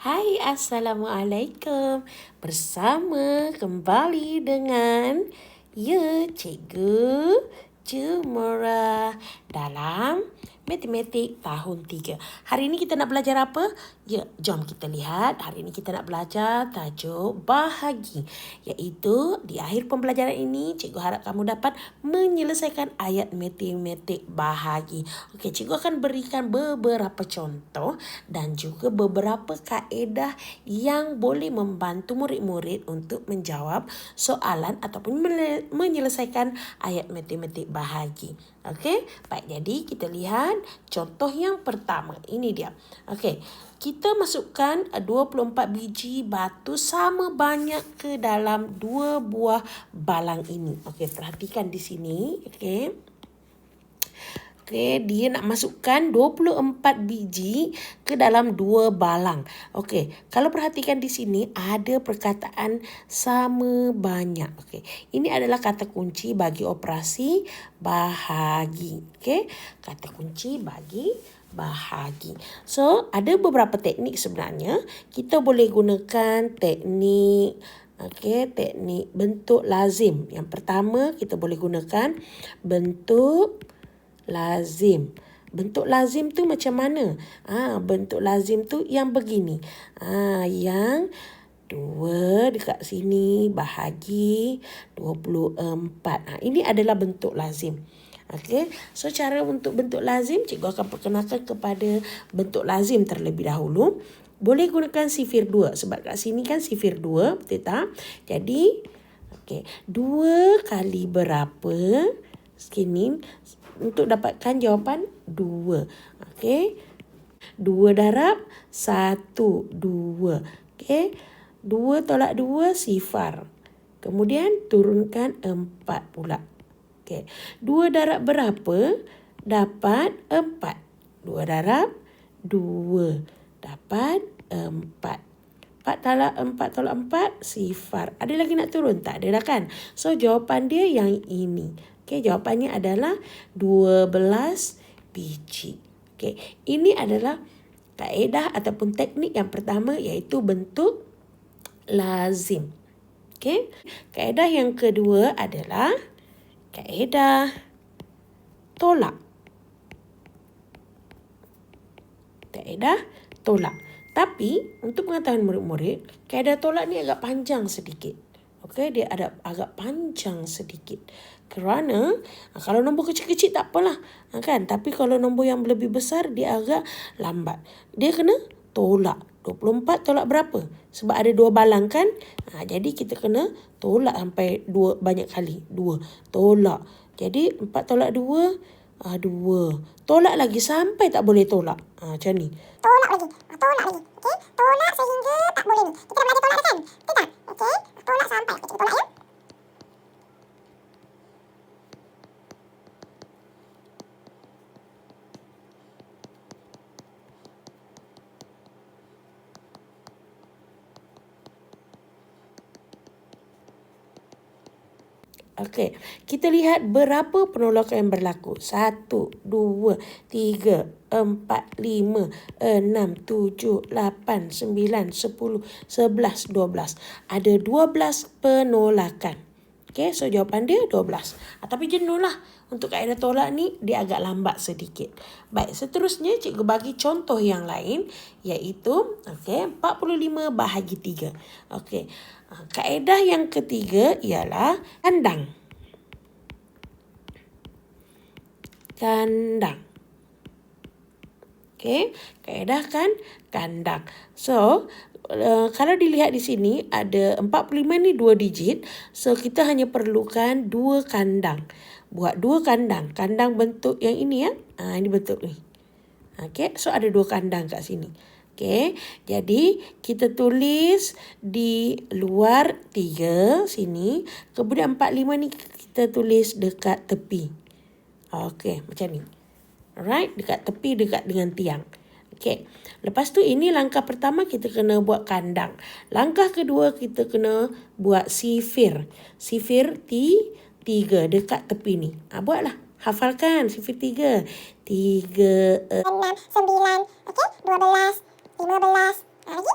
Hai, Assalamualaikum. Bersama kembali dengan Cikgu Jumurah dalam Matematik tahun 3. Hari ini kita nak belajar apa? Jom kita lihat. Hari ini kita nak belajar tajuk bahagi. Iaitu di akhir pembelajaran ini, cikgu harap kamu dapat menyelesaikan ayat matematik bahagi. Okey, cikgu akan berikan beberapa contoh dan juga beberapa kaedah yang boleh membantu murid-murid untuk menjawab soalan ataupun menyelesaikan ayat matematik bahagi. Okey, baik, jadi kita lihat contoh yang pertama. Ini dia. Okey, kita masukkan 24 biji batu sama banyak ke dalam 2 buah balang ini. Okey, perhatikan di sini. Okey, dia nak masukkan 24 biji ke dalam 2 balang. Okey, kalau perhatikan di sini ada perkataan sama banyak. Okey, ini adalah kata kunci bagi operasi bahagi. Okey, kata kunci bagi bahagi. So, ada beberapa teknik sebenarnya. Kita boleh gunakan teknik teknik bentuk lazim. Yang pertama, kita boleh gunakan bentuk lazim. Bentuk lazim tu macam mana? Bentuk lazim tu yang begini. Yang 2 dekat sini bahagi 24. Ini adalah bentuk lazim. Okey, so cara untuk bentuk lazim, cikgu akan perkenalkan kepada bentuk lazim terlebih dahulu. Boleh gunakan sifir 2 sebab kat sini kan sifir 2, betul tak? Jadi, 2 kali berapa? Sini untuk dapatkan jawapan 2. Okey. 2 darab 1, 2. Okey. 2 tolak 2, sifar. Kemudian turunkan 4 pula. Okey. 2 darab berapa? Dapat 4. 2 darab 2. Dapat 4. 4 tolak 4, sifar. Ada lagi nak turun? Tak ada dah kan? So, jawapan dia yang ini. Okey, jawapannya adalah 12 biji. Okey, ini adalah kaedah ataupun teknik yang pertama, iaitu bentuk lazim. Okey, kaedah yang kedua adalah kaedah tolak. Kaedah tolak. Tapi untuk pengetahuan murid-murid, kaedah tolak ni agak panjang sedikit. Okey, dia ada agak panjang sedikit. Kerana kalau nombor kecil-kecil tak apalah, kan? Tapi kalau nombor yang lebih besar dia agak lambat. Dia kena tolak. 24 tolak berapa? Sebab ada 2 balang kan? Jadi kita kena tolak sampai 2 banyak kali. 2 tolak. Jadi 4 tolak 2, 2. Tolak lagi sampai tak boleh tolak. Macam ni. Tolak lagi. Okey, tolak sehingga tak boleh ni. Kita dah belajar tolak dah kan? Betul tak? Okey, tolak sampai. Kita tolak ya. Okey, kita lihat berapa penolakan yang berlaku. 1, 2, 3, 4, 5, 6, 7, 8, 9, 10, 11, 12. Ada 12 penolakan. Okey, so jawapan dia 12. Tapi jenuh lah. Untuk kaedah tolak ni, dia agak lambat sedikit. Baik, seterusnya cikgu bagi contoh yang lain, iaitu 45 bahagi 3. Okey, kaedah yang ketiga ialah kandang. Kandang. Okey, kaedah kan kandang. So, kalau dilihat di sini ada 45 ni 2 digit. So, kita hanya perlukan 2 kandang. Buat 2 kandang. Kandang bentuk yang ini ya. Ini bentuk ni. Okey, so ada 2 kandang kat sini. Okey, jadi kita tulis di luar 3 sini. Kemudian 45 ni kita tulis dekat tepi. Okey, macam ni. Alright, dekat tepi, dekat dengan tiang. Okey, lepas tu ini langkah pertama kita kena buat kandang. Langkah kedua kita kena buat sifir. Sifir 3 dekat tepi ni. Buatlah. Hafalkan sifir 3. 3, 6, 9, okey, 12, 15, lagi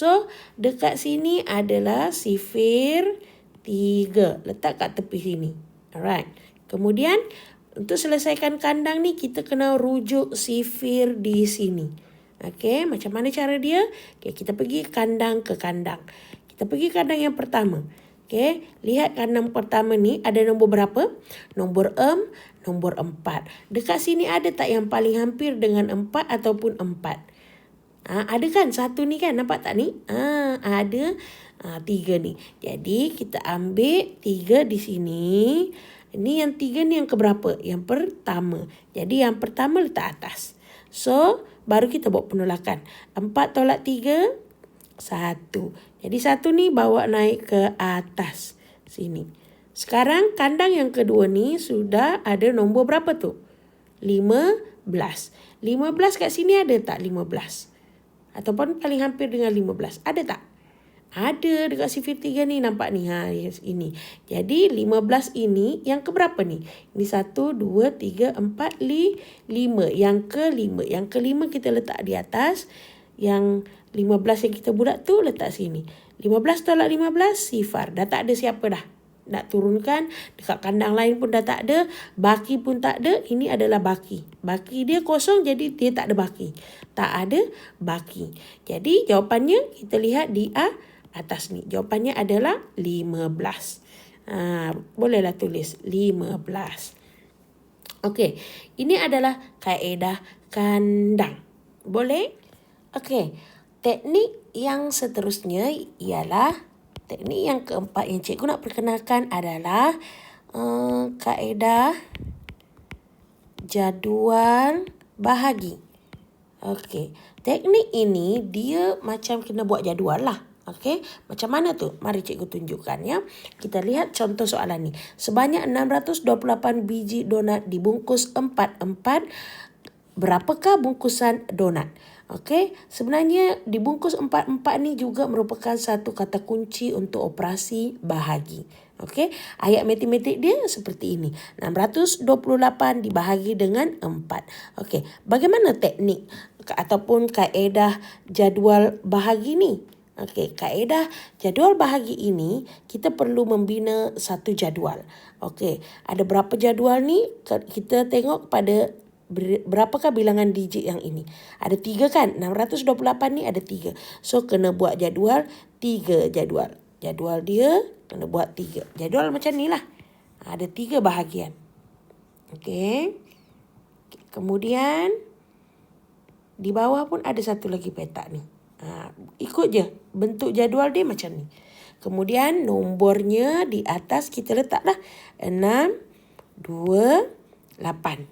So, dekat sini adalah sifir 3. Letak kat tepi sini. Alright. Kemudian, untuk selesaikan kandang ni, kita kena rujuk sifir di sini. Okey, macam mana cara dia? Okey, kita pergi kandang ke kandang. Kita pergi kandang yang pertama. Okey, lihat kandang pertama ni ada nombor berapa? Nombor nombor 4. Dekat sini ada tak yang paling hampir dengan 4 ataupun 4? Ada kan satu ni kan, nampak tak ni? Ada 3 ni. Jadi kita ambil 3 di sini. Ini yang 3 ni yang keberapa? Yang pertama. Jadi yang pertama letak atas. So, baru kita buat penolakan. 4 tolak 3, 1. Jadi 1 ni bawa naik ke atas sini. Sekarang kandang yang kedua ni sudah ada nombor berapa tu? 15. 15 kat sini ada tak 15? Ataupun paling hampir dengan 15. Ada tak? Ada dekat sifir 3 ni, nampak ni. Ini. Jadi 15 ini yang keberapa ni? Ini 1, 2, 3, 4, 5. Yang ke-5. Yang ke-5 kita letak di atas. Yang 15 yang kita buat tu letak sini. 15 tolak 15, sifar. Dah tak ada siapa dah. Nak turunkan, dekat kandang lain pun dah tak ada, baki pun tak ada. Ini adalah baki. Baki dia kosong, jadi dia tak ada baki. Tak ada baki. Jadi jawapannya kita lihat di atas ni. Jawapannya adalah 15. Bolehlah tulis 15. Okey, ini adalah kaedah kandang. Boleh? Okey, teknik yang seterusnya ialah teknik yang keempat yang cikgu nak perkenalkan adalah kaedah jadual bahagi. Okey, teknik ini dia macam kena buat jadual lah. Okey, macam mana tu? Mari cikgu tunjukkan ya. Kita lihat contoh soalan ni. Sebanyak 628 biji donat dibungkus 4-4. Berapakah bungkusan donat? Okey, sebenarnya dibungkus 4-4 ni juga merupakan satu kata kunci untuk operasi bahagi. Okey, ayat matematik dia seperti ini. 628 dibahagi dengan 4. Okey, bagaimana teknik ataupun kaedah jadual bahagi ni? Okey, kaedah jadual bahagi ini kita perlu membina satu jadual. Okey, ada berapa jadual ni? Kita tengok pada berapakah bilangan digit yang ini. Ada 3 kan? 628 ni ada 3. So, kena buat jadual 3 jadual. Jadual dia kena buat 3. Jadual macam ni lah. Ada 3 bahagian. Okey. Kemudian, di bawah pun ada satu lagi petak ni. Ikut je. Bentuk jadual dia macam ni. Kemudian, nombornya di atas kita letaklah 6, 2, 8.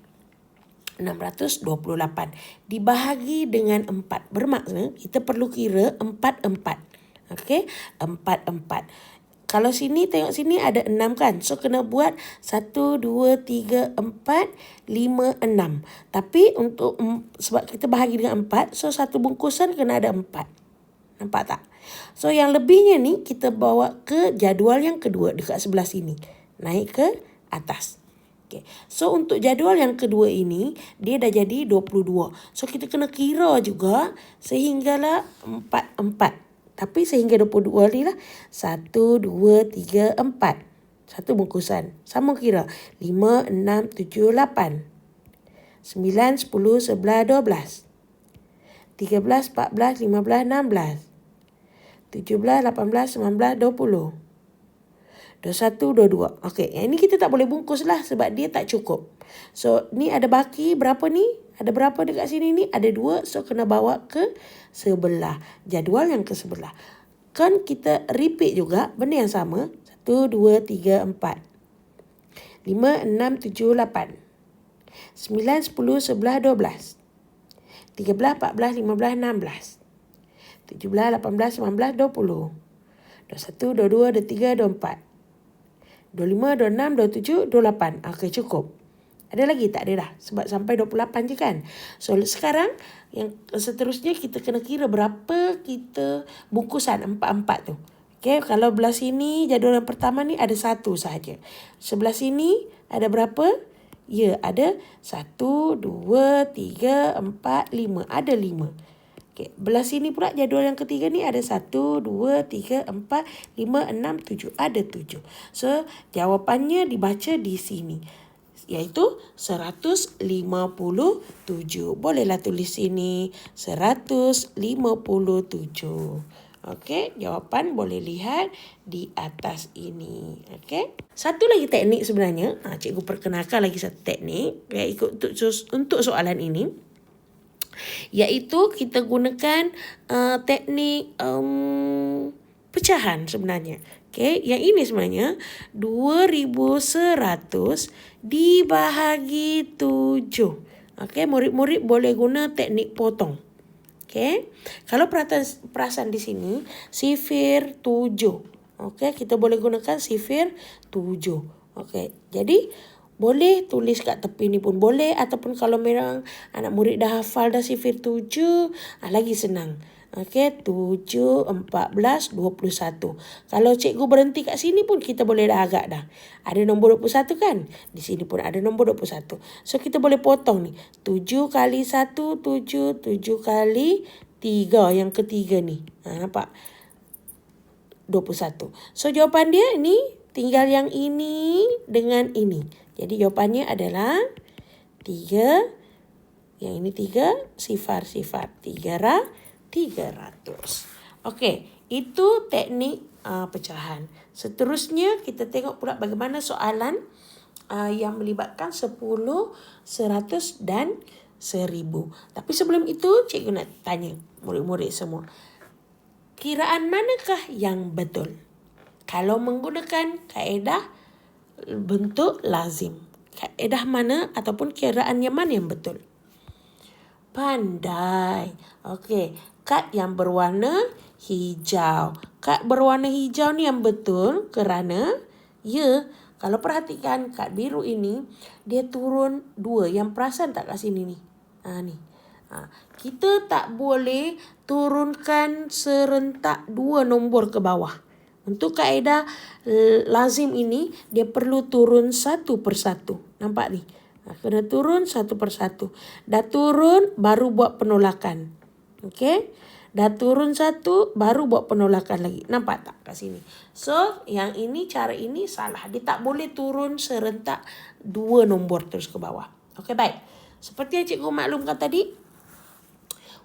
628 dibahagi dengan 4. Bermakna kita perlu kira 4-4. Okey, 4-4. Kalau sini, tengok sini ada 6 kan. So, kena buat 1, 2, 3, 4, 5, 6. Tapi untuk sebab kita bahagi dengan 4, so satu bungkusan kena ada 4. Nampak tak? So, yang lebihnya ni kita bawa ke jadual yang kedua dekat sebelah sini. Naik ke atas. Okay. So, untuk jadual yang kedua ini, dia dah jadi 22. So, kita kena kira juga sehinggalah 4-4. Tapi sehingga 22 ni lah. 1, 2, 3, 4. Satu bungkusan. Sama kira. 5, 6, 7, 8. 9, 10, 11, 12. 13, 14, 15, 16. 17, 18, 19, 20. 21, 22. Okey, yang ni kita tak boleh bungkus lah sebab dia tak cukup. So, ni ada baki berapa ni? Ada berapa dekat sini ni? Ada 2. So, kena bawa ke sebelah. Jadual yang ke sebelah. Kan kita repeat juga benda yang sama. 1, 2, 3, 4. 5, 6, 7, 8. 9, 10, 11, 12. 13, 14, 15, 16. 17, 18, 19, 20. 21, 22, 23, 24. 25, 26, 27, 28. Okey, cukup. Ada lagi? Tak ada dah. Sebab sampai 28 je kan. So, sekarang yang seterusnya kita kena kira berapa kita bungkusan 4-4 tu. Okey, kalau belah sini jadual yang pertama ni ada 1 sahaja. Sebelah sini ada berapa? Ya, ada 1, 2, 3, 4, 5. Ada 5. Okey, belah sini pula jadual yang ketiga ni ada 1, 2, 3, 4, 5, 6, 7. Ada 7. So, jawapannya dibaca di sini, iaitu 157. Bolehlah tulis sini 157. Okey, jawapan boleh lihat di atas ini. Okey. Satu lagi teknik sebenarnya, cikgu perkenalkan lagi satu teknik yang ikut untuk soalan ini, iaitu kita gunakan teknik pecahan sebenarnya. Okey, yang ini sebenarnya 2100 dibahagi 7. Okey, murid-murid boleh guna teknik potong. Okey. Kalau perasan di sini sifir 7. Okey, kita boleh gunakan sifir 7. Okey. Jadi boleh tulis kat tepi ni pun boleh, ataupun kalau memang anak murid dah hafal dah sifir 7, lagi senang. Okey, 7, 14, 21. Kalau cikgu berhenti kat sini pun kita boleh dah agak dah. Ada nombor 21 kan? Di sini pun ada nombor 21. So, kita boleh potong ni. 7 kali 1, 7. 7 kali 3, yang ketiga ni. Nampak? 21. So, jawapan dia ni tinggal yang ini dengan ini. Jadi, jawapannya adalah 3. Yang ini 3, sifar-sifar. 300. Okey, itu teknik pecahan. Seterusnya, kita tengok pula bagaimana soalan yang melibatkan 10, 100 dan 1000. Tapi sebelum itu, cikgu nak tanya murid-murid semua. Kiraan manakah yang betul? Kalau menggunakan kaedah bentuk lazim, kaedah mana ataupun kiraan yang mana yang betul? Pandai. Okey, kad yang berwarna hijau. Kad berwarna hijau ni yang betul kerana kalau perhatikan kad biru ini, dia turun 2. Yang perasan tak kat sini ni? Ni. Kita tak boleh turunkan serentak 2 nombor ke bawah. Untuk kaedah lazim ini, dia perlu turun satu persatu. Nampak ni? Kena turun satu persatu. Dah turun, baru buat penolakan. Okey? Dah turun satu, baru buat penolakan lagi. Nampak tak kat sini? So, yang ini, cara ini salah. Dia tak boleh turun serentak 2 nombor terus ke bawah. Okey, baik. Seperti yang cikgu maklumkan tadi,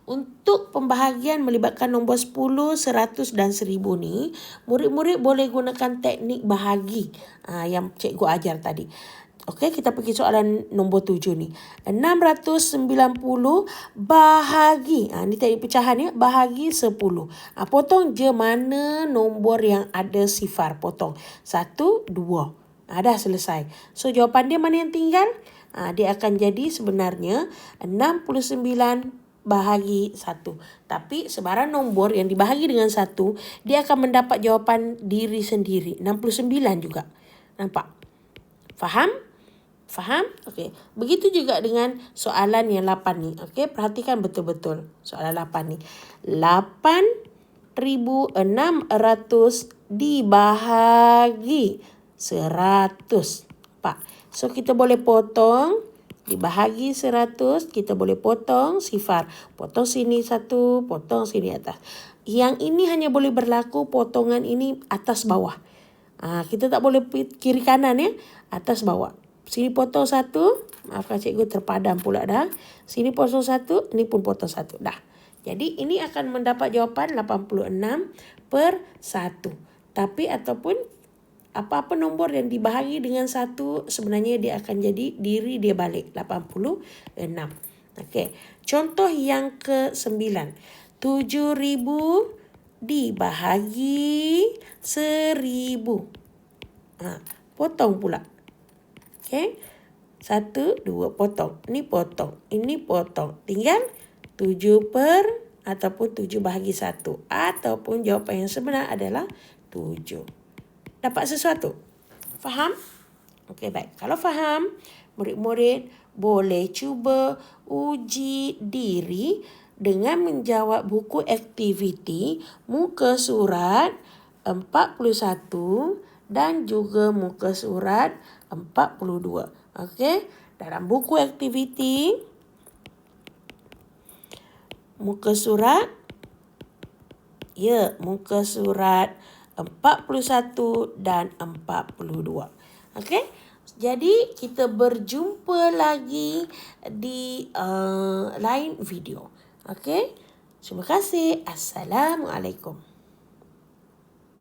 untuk pembahagian melibatkan nombor 10, 100 dan 1000 ni, murid-murid boleh gunakan teknik bahagi yang cikgu ajar tadi. Okey, kita pergi soalan nombor 7 ni. 690 bahagi. Ni teknik pecahan ya. Bahagi 10. Potong je mana nombor yang ada sifar. Potong. 1, 2. Dah selesai. So, jawapan dia mana yang tinggal? Dia akan jadi sebenarnya 69 bahagi 1. Tapi sebarang nombor yang dibahagi dengan 1, dia akan mendapat jawapan diri sendiri. 69 juga. Nampak? Faham? Faham? Okey. Begitu juga dengan soalan yang 8 ni. Okey, perhatikan betul-betul soalan 8 ni. 8,600 dibahagi 100. Nampak? So, kita boleh potong. Dibahagi 100, kita boleh potong sifar. Potong sini 1, potong sini atas. Yang ini hanya boleh berlaku potongan ini atas bawah. Kita tak boleh kiri kanan ya. Atas bawah. Sini potong 1. Maafkan cikgu terpadam pula dah. Sini potong 1, ini pun potong 1. Dah. Jadi ini akan mendapat jawapan 86/1. Tapi ataupun apa-apa nombor yang dibahagi dengan 1, sebenarnya dia akan jadi diri dia balik. 86. Okey. Contoh yang ke-9. 7,000 dibahagi 1,000. Potong pula. Okey. 1, 2, potong. Ini potong. Ini potong. Tinggal 7 ataupun 7 bahagi 1. Ataupun jawapan yang sebenar adalah 7. Dapat sesuatu? Faham? Okey, baik. Kalau faham, murid-murid boleh cuba uji diri dengan menjawab buku aktiviti muka surat 41 dan juga muka surat 42. Okey? Dalam buku aktiviti muka surat. Ya, muka surat 41 dan 42. Okey? Jadi, kita berjumpa lagi di lain video. Okey? Terima kasih. Assalamualaikum.